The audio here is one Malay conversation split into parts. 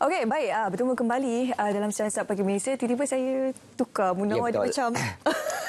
Okey, baik. Bertemu kembali dalam Siasat Pagi Malaysia. Tiba-tiba saya tukar Munawar dia macam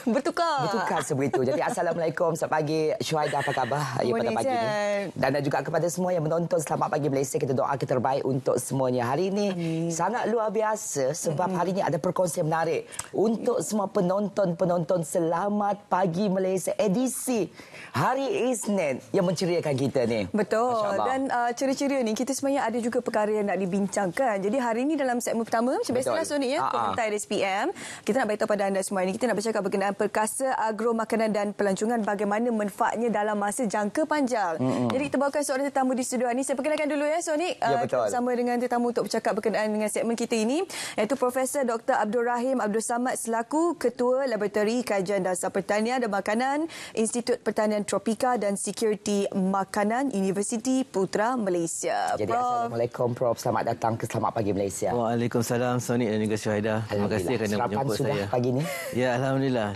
bertukar. Bertukar sebegitu. Jadi Assalamualaikum, selamat pagi. Syuhaidah, apa khabar pada pagi ini? Dan juga kepada semua yang menonton, selamat pagi Malaysia. Kita doa kita terbaik untuk semuanya. Hari ini sangat luar biasa sebab hari ini ada perkongsian menarik untuk semua penonton-penonton. Selamat Pagi Malaysia edisi hari Isnin yang menceriakan kita ni. Betul. Dan ceria-ceria ni kita sebenarnya ada juga perkara yang nak dibincangkan. Jadi hari ini dalam segmen pertama macam biasalah Sonic ya, komentar SPM. Kita nak beritahu pada anda semua ini, kita nak bercakap berkenaan perkasa agro makanan dan pelancongan, bagaimana manfaatnya dalam masa jangka panjang. Jadi kita bawakan seorang tetamu di studio ini. Saya perkenalkan dulu ya Sonic. Bersama dengan tetamu untuk bercakap berkenaan dengan segmen kita ini, iaitu Profesor Dr. Abdul Rahim Abdul Samad selaku Ketua Laboratori Kajian Dasar Pertanian dan Makanan Institut Pertanian Tropika dan Security Makanan Universiti Putra Malaysia. Jadi Assalamualaikum Prof. Selamat datang ke Selamat Pagi Malaysia. Waalaikumsalam Sonic dan juga Syuhaidah. Terima kasih kerana menjemput saya. Pagi ni? Ya, Alhamdulillah.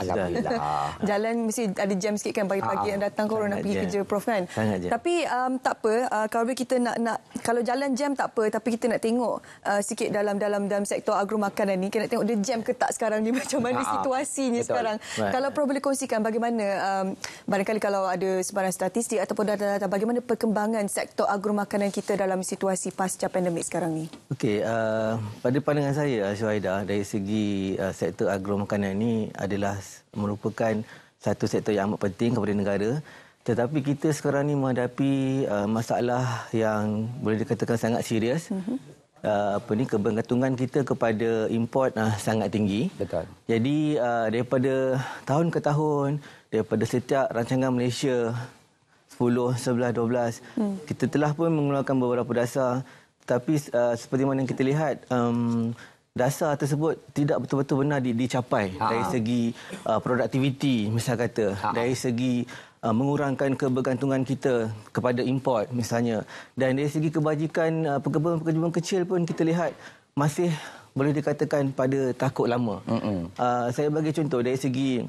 Jalan mesti ada jam sikit kan pagi-pagi yang datang korang nak pergi kerja Prof kan. Tapi tak apa, kalau kita nak kalau jalan jam tak apa, tapi kita nak tengok sikit dalam sektor agro makanan ni, kita nak tengok dia jam ke tak sekarang ni, macam mana situasinya sekarang. Kalau Prof boleh kongsikan bagaimana barangkali kalau ada sebarang statistik ataupun data-data bagaimana perkembangan sektor agro makanan kita dalam situasi pasca pandemik sekarang ni. Okey, pada pandangan saya Syuhaidah, dari segi sektor agro makanan ni adalah merupakan satu sektor yang amat penting kepada negara. Tetapi kita sekarang ni menghadapi masalah yang boleh dikatakan sangat serius. Kebergantungan kita kepada import sangat tinggi. Betul. Jadi daripada tahun ke tahun, daripada setiap rancangan Malaysia 10, 11, 12, kita telah pun mengeluarkan beberapa dasar. Tapi seperti mana yang kita lihat, dasar tersebut tidak betul-betul benar dicapai. Dari segi produktiviti, misal kata, dari segi mengurangkan kebergantungan kita kepada import misalnya, dan dari segi kebajikan pekerjaan kecil pun kita lihat masih boleh dikatakan pada takut lama. Saya bagi contoh dari segi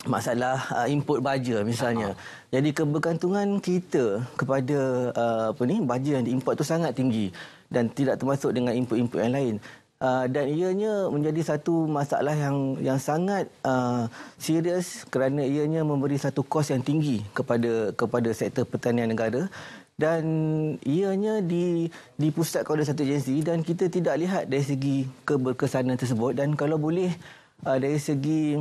masalah input baja misalnya. Jadi kebergantungan kita kepada baja yang diimport tu sangat tinggi dan tidak termasuk dengan input-input yang lain. Dan ianya menjadi satu masalah yang sangat serius kerana ianya memberi satu kos yang tinggi kepada sektor pertanian negara, dan ianya dipusatkan oleh satu agensi dan kita tidak lihat dari segi keberkesanan tersebut. Dan kalau boleh dari segi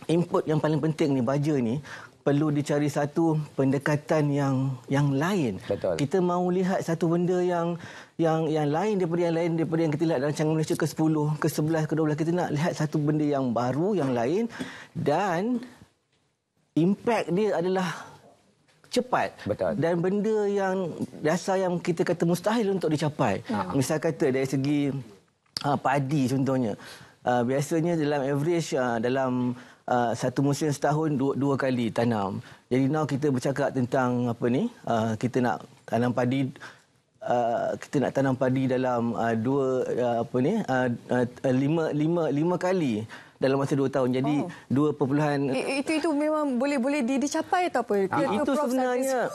input yang paling penting ni, baja ni, perlu dicari satu pendekatan yang lain. Betul. Kita mahu lihat satu benda yang lain daripada yang kita lihat dalam rancangan Malaysia ke-10, ke-11, ke-12. Kita nak lihat satu benda yang baru, yang lain, dan impact dia adalah cepat. Betul. Dan benda yang dasar yang kita kata mustahil untuk dicapai. Misal kata dari segi padi contohnya. Biasanya dalam average dalam satu musim setahun dua kali tanam. Jadi now kita bercakap tentang kita nak tanam padi, dalam lima kali dalam masa 2 tahun. Jadi 2. Itu memang boleh dicapai atau apa? Itu sebenarnya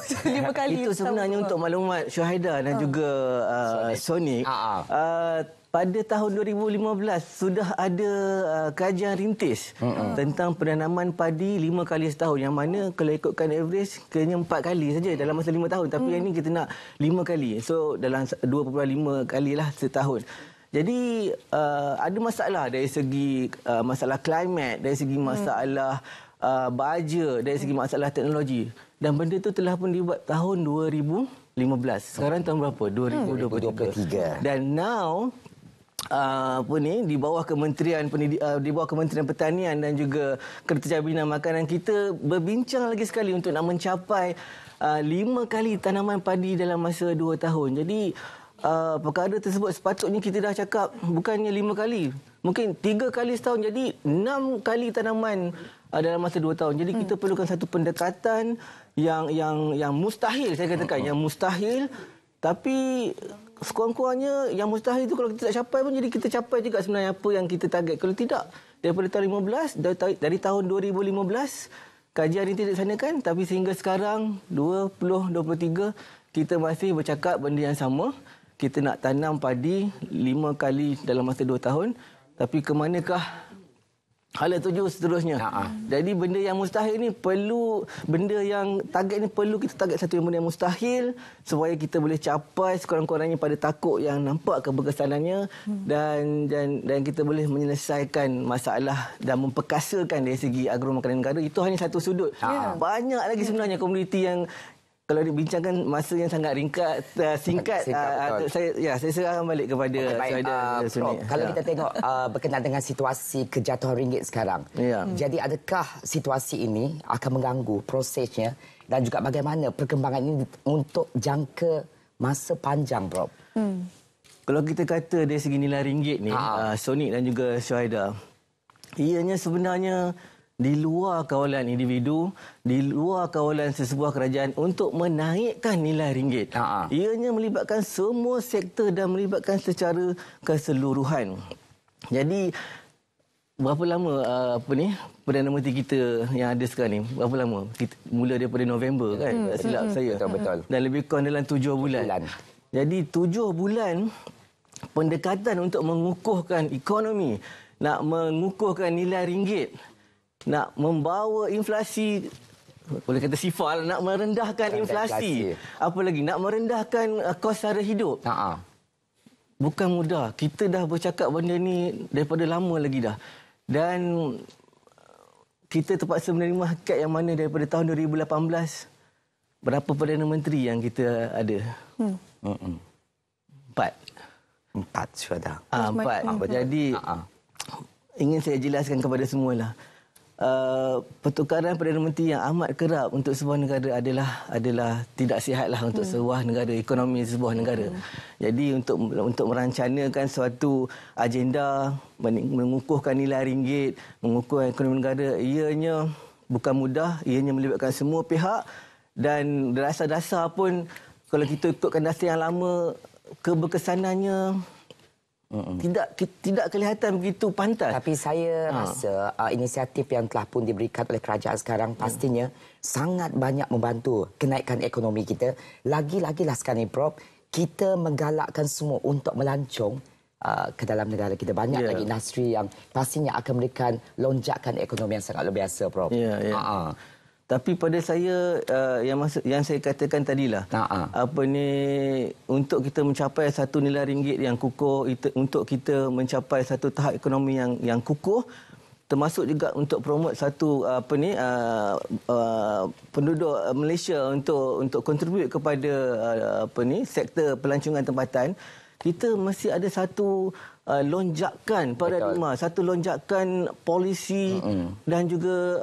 untuk maklumat Syuhaidah dan juga Sonic. Pada tahun 2015 sudah ada kajian rintis tentang penanaman padi 5 kali setahun, yang mana kalau ikutkan average kena 4 kali saja dalam masa 5 tahun, tapi yang ini kita nak 5 kali. So dalam 2.5 kalilah setahun. Jadi ada masalah dari segi masalah climate, dari segi masalah baja, dari segi masalah teknologi, dan benda itu telah pun dibuat tahun 2015. Sekarang tahun berapa? 2023. Dan now di bawah Kementerian Pertanian dan juga Keterjaminan Makanan, kita berbincang lagi sekali untuk nak mencapai 5 kali tanaman padi dalam masa 2 tahun. Jadi perkara tersebut sepatutnya kita dah cakap bukannya 5 kali, mungkin 3 kali setahun, jadi 6 kali tanaman dalam masa 2 tahun. Jadi kita perlukan satu pendekatan yang mustahil, saya katakan yang mustahil, tapi sekurang-kurangnya yang mustahil itu kalau kita tak capai pun, jadi kita capai juga sebenarnya apa yang kita target. Kalau tidak, daripada tahun 15, dari tahun 2015 kajian ini tidak disanakan, tapi sehingga sekarang 2023 kita masih bercakap benda yang sama. kita nak tanam padi 5 kali dalam masa 2 tahun. Tapi ke manakah hala tuju seterusnya. Jadi benda yang mustahil ni perlu, benda yang target ni perlu kita target satu benda yang mustahil supaya kita boleh capai sekurang-kurangnya pada takuk yang nampak keberkesanannya dan kita boleh menyelesaikan masalah dan memperkasakan dari segi agro makanan negara. Itu hanya satu sudut. Banyak lagi sebenarnya komuniti yang kalau dibincangkan masa yang sangat singkat saya serahkan balik kepada Prof, kalau kita tengok berkenaan dengan situasi kejatuhan ringgit sekarang. Jadi adakah situasi ini akan mengganggu prosesnya dan juga bagaimana perkembangan ini untuk jangka masa panjang, Prof? Kalau kita kata dari segi nilai ringgit ni, Sonic dan juga Syuhaida, ianya sebenarnya di luar kawalan individu, di luar kawalan sesebuah kerajaan untuk menaikkan nilai ringgit. Ianya melibatkan semua sektor dan melibatkan secara keseluruhan. Jadi berapa lama Perdana Menteri kita yang ada sekarang ni? Berapa lama? Kita mula daripada November kan? Silap saya. Betul. Dan lebih kurang dalam 7 bulan. Jadi 7 bulan pendekatan untuk mengukuhkan ekonomi, nak mengukuhkan nilai ringgit, nak membawa inflasi, boleh kata sifar, nak merendahkan inflasi. Apa lagi? Nak merendahkan kos sara hidup. Bukan mudah. Kita dah bercakap benda ni daripada lama lagi dah. Dan kita terpaksa menerima hakikat yang mana daripada tahun 2018. Berapa Perdana Menteri yang kita ada? 4 sudah. 4. Jadi ingin saya jelaskan kepada semualah. Pertukaran Perdana Menteri yang amat kerap untuk sebuah negara adalah tidak sihatlah untuk sebuah negara, ekonomi sebuah negara. Jadi untuk merancangkan suatu agenda mengukuhkan nilai ringgit, mengukuhkan ekonomi negara, ianya bukan mudah, ianya melibatkan semua pihak dan dasar-dasar pun kalau kita ikutkan dasar yang lama, keberkesanannya tidak kelihatan begitu pantas. Tapi saya rasa inisiatif yang telah pun diberikan oleh kerajaan sekarang pastinya sangat banyak membantu kenaikan ekonomi kita. Lagi-lagilah sekarang ni, Prof, kita menggalakkan semua untuk melancong ke dalam negara kita. Banyak lagi industri yang pastinya akan memberikan lonjakan ekonomi yang sangat luar biasa, Prof. Tapi pada saya yang saya katakan tadilah, untuk kita mencapai satu nilai ringgit yang kukuh, untuk kita mencapai satu tahap ekonomi yang kukuh, termasuk juga untuk promot satu penduduk Malaysia untuk kontribut kepada sektor pelancongan tempatan, kita mesti ada satu lonjakan paradigma, satu lonjakan polisi dan juga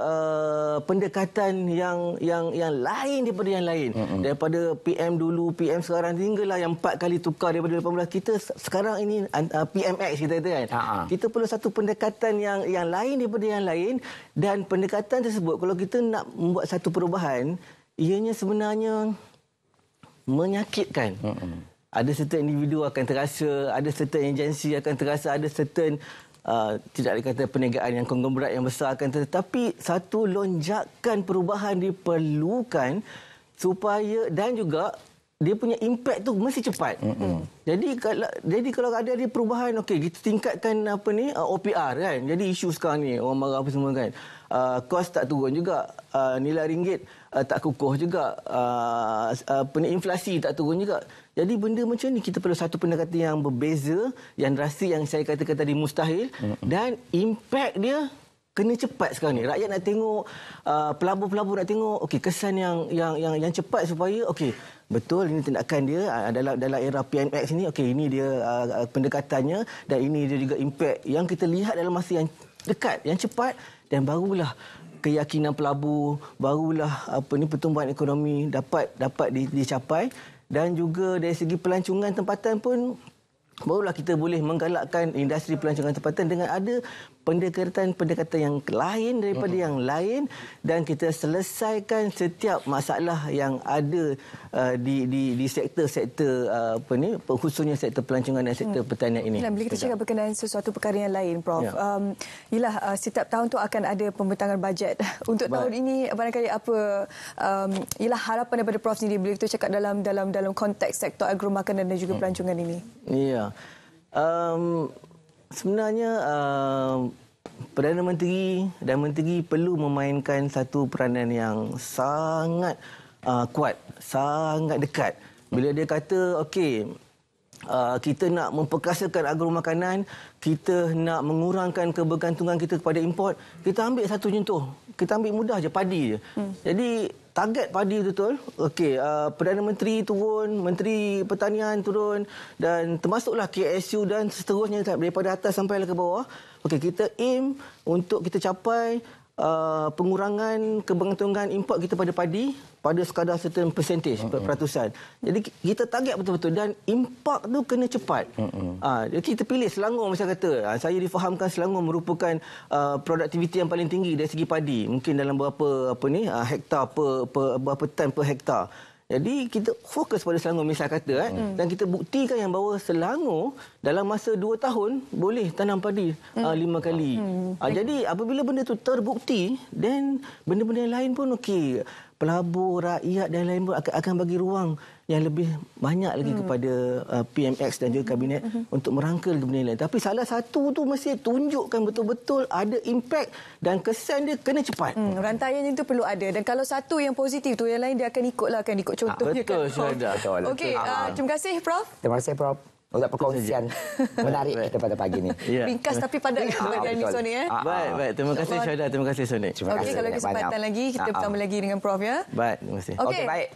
pendekatan yang lain daripada yang lain. Daripada PM dulu, PM sekarang, hinggalah yang 4 kali tukar daripada 18. Kita sekarang ini PMX kita kata kan. Kita perlu satu pendekatan yang lain daripada yang lain, dan pendekatan tersebut kalau kita nak membuat satu perubahan, ianya sebenarnya menyakitkan. Ada certain individu akan terasa, ada certain agensi akan terasa, ada certain tidak dikata perniagaan yang konglomerat yang besar akan terasa. Tapi satu lonjakan perubahan diperlukan supaya, dan juga dia punya impact tu mesti cepat. Jadi kalau ada perubahan, okey, kita tingkatkan OPR kan. Jadi isu sekarang ni orang marah apa semua kan. Kos tak turun juga, nilai ringgit tak kukuh juga, inflasi tak turun juga. Jadi benda macam ni kita perlu satu pendekatan yang berbeza, yang drastik, yang saya katakan tadi mustahil, dan impact dia kena cepat sekarang ni. Rakyat nak tengok, pelabur-pelabur nak tengok, okey, kesan yang cepat supaya okey, betul ini tindakan dia dalam era PMX ni, okey, ini dia pendekatannya, dan ini dia juga impact yang kita lihat dalam masa yang dekat, yang cepat, dan barulah keyakinan pelabur, barulah pertumbuhan ekonomi dapat dicapai. Dan juga dari segi pelancongan tempatan pun barulah kita boleh menggalakkan industri pelancongan tempatan dengan ada pendekatan yang lain daripada yang lain, dan kita selesaikan setiap masalah yang ada di sektor-sektor khususnya sektor pelancongan dan sektor pertanian ini. Bila kita cakap berkenaan sesuatu perkara yang lain, Prof, setiap tahun tu akan ada pembentangan bajet. Untuk tahun ini barangkali apa harapan daripada Prof sendiri bila kita cakap dalam konteks sektor agromakanan dan juga pelancongan ini? Ya. Sebenarnya Perdana Menteri dan Menteri perlu memainkan satu peranan yang sangat kuat, sangat dekat. Bila dia kata, okey, kita nak memperkasakan agromakanan, kita nak mengurangkan kebergantungan kita kepada import, kita ambil satu contoh. Kita ambil mudah je, padi je. Jadi target padi betul. Okey, Perdana Menteri turun, Menteri Pertanian turun, dan termasuklah KSU dan seterusnya daripada atas sampai ke bawah. Okey, kita aim untuk kita capai pengurangan kebergantungan import kita pada padi pada sekadar certain percentage, peratusan. Jadi kita target betul-betul, dan impak tu kena cepat. Kita pilih Selangor, macam kata, saya difahamkan Selangor merupakan produktiviti yang paling tinggi dari segi padi, mungkin dalam berapa hektar berapa tan per hektar. Jadi kita fokus pada Selangor misal kata, dan kita buktikan yang bahawa Selangor dalam masa 2 tahun boleh tanam padi 5 kali. Jadi apabila benda tu terbukti, then benda-benda lain pun okey. Pelabur, rakyat dan lain pun akan bagi ruang yang lebih banyak lagi kepada PMX dan juga Kabinet untuk merangkul benda lain. Tapi salah satu tu mesti tunjukkan betul-betul ada impak dan kesan dia kena cepat. Rantaian itu perlu ada, dan kalau satu yang positif tu, yang lain dia akan ikut contohnya. Betul, Syuhada. Okey, terima kasih Prof. Terima kasih Prof untuk perkongsian menarik kita pada pagi ni. Ringkas tapi padat bagian ni, Sony. Baik. Terima kasih Syuhada, terima kasih Sony. Okey, kalau kesempatan lagi kita bersama lagi dengan Prof ya. Baik, terima kasih. Okey, baik.